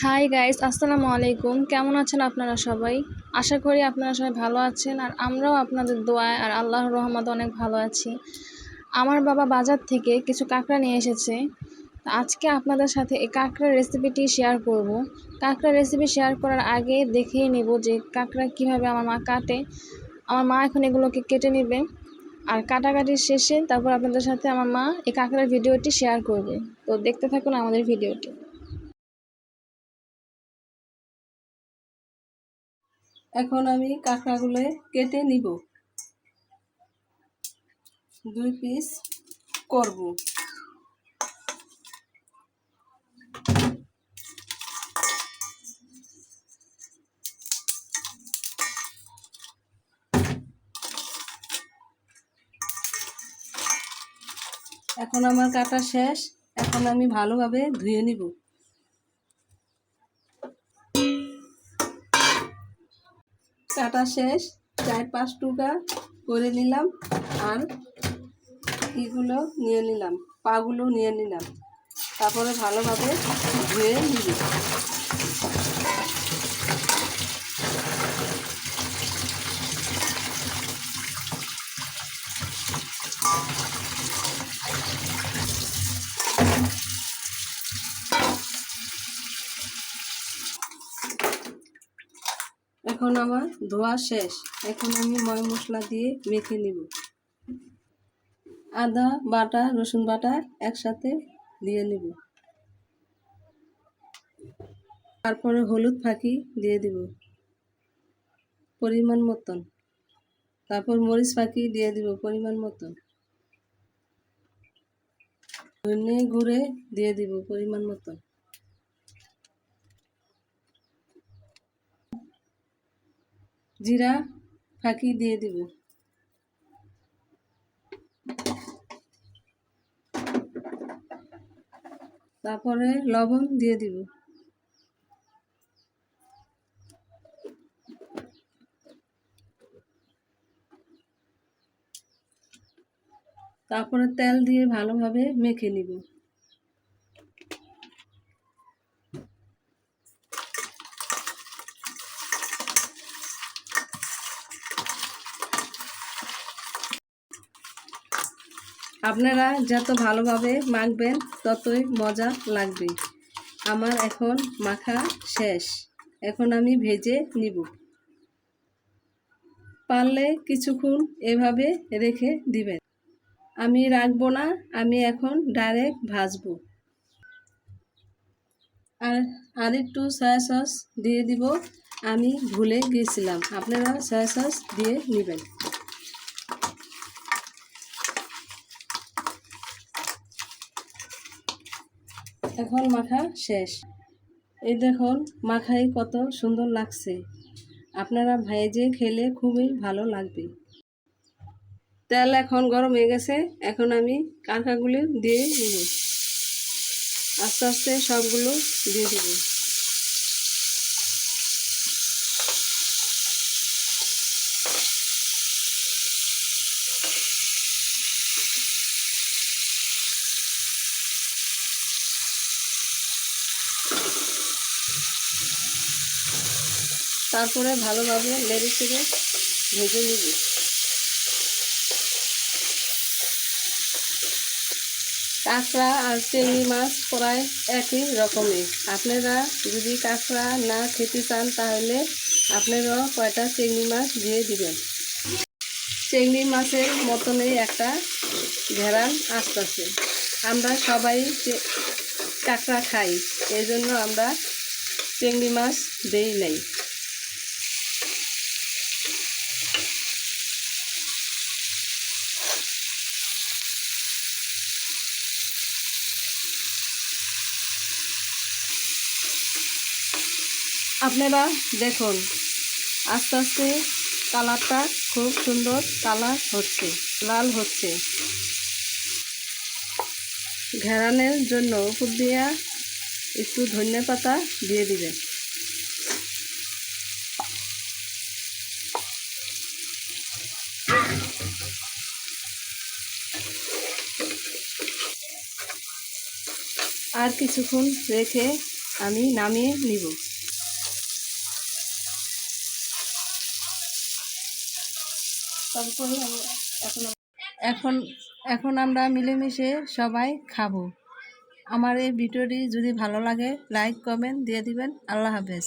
Hi guys, আসসালামু আলাইকুম। কেমন আছেন আপনারা সবাই? আশা করি আপনারা সবাই ভালো আছেন আর আমরাও আপনাদের দোয়ায় আর আল্লাহর রহমতে অনেক ভালো আছি। আমার বাবা বাজার থেকে কিছু কাঁকড়া নিয়ে এসেছে। আজকে আপনাদের সাথে এই কাঁকড়ার রেসিপিটি শেয়ার করব। কাঁকড়ার রেসিপি শেয়ার করার আগে দেখিয়ে নেব যে কাঁকড়া কিভাবে আমার মা কাটে। আমার মা এখন এগুলোকে কেটে নেবে আর কাটাকাটির শেষে তারপর আপনাদের সাথে আমার মা এই কাঁকড়ার ভিডিওটি শেয়ার করবে। তো দেখতে থাকুন আমাদের ভিডিওটি। এখন আমি কাঁকড়াগুলো কেটে নিব, 2 পিস করব। এখন আমার কাটা শেষ। এখন আমি ভালোভাবে ধুয়ে নিব। কাটা শেষ, 4-5 টুকরা করে নিলাম আর এগুলো নিয়ে নিলাম, পাগুলো নিয়ে নিলাম। তারপরে ভালোভাবে ধুয়ে নিব। এখন আমার ধোয়া শেষ। এখন আমি ময় মশলা দিয়ে মেখে নিব। আদা বাটা, রসুন বাটা একসাথে দিয়ে নিব। তারপরে হলুদ ফাঁকি দিয়ে দিব পরিমাণ মতন। তারপর মরিচ ফাঁকি দিয়ে দিব পরিমাণ মতন। ধনে গুঁড়ে দিয়ে দিব পরিমাণ মতন। জিরা ফাঁকি দিয়ে দিব। তারপরে লবণ দিয়ে দিব। তারপরে তেল দিয়ে ভালোভাবে মেখে নিব। আপনারা যত ভালোভাবে মাখবেন ততই মজা লাগবে। আমার এখন মাখা শেষ। এখন আমি ভেজে নিব। পারলে কিছুক্ষণ এভাবে রেখে দিবেন। আমি রাখবো না, আমি এখন ডাইরেক্ট ভাজবো। আর একটু সয়া সস দিয়ে দিব, আমি ভুলে গিয়েছিলাম। আপনারা সয়া সস দিয়ে নেবেন। এখন মাখা শেষ। এই দেখুন মাখাই কত সুন্দর লাগছে। আপনারা ভেজে খেলে খুবই ভালো লাগবে। তেল এখন গরম হয়ে গেছে। এখন আমি কাঁকড়াগুলো দিয়ে দেব। আস্তে আস্তে সবগুলো দিয়ে দেব। তারপরে ভালোভাবে নেড়ে চেড়ে ভেজে নিব। কাঁকড়া আর চিংড়ি মাছ প্রায় একই রকমের। আপনারা যদি কাঁকড়া না খেতে চান তাহলে আপনারা কয়টা চিংড়ি মাছ দিয়ে দিবেন। চিংড়ি মাছের মতনই একটা ঘেরান আসতেছে। আমরা সবাই কাঁকড়া খাই, এই জন্য আমরা চিংড়ি মাছ দেই নাই। আপনারা দেখুন আস্তে আস্তে কালারটা খুব সুন্দর কালার হচ্ছে, লাল হচ্ছে। ঘেরানের জন্য উপর দিয়ে একটু ধনে পাতা দিয়ে দিবেন। আর কিছুক্ষণ রেখে আমি নামিয়ে নিব। এখন এখন আমরা মিলেমিশে সবাই খাবো। আমার এই ভিডিওটি যদি ভালো লাগে লাইক কমেন্ট দিয়ে দিবেন। আল্লাহ হাফেজ।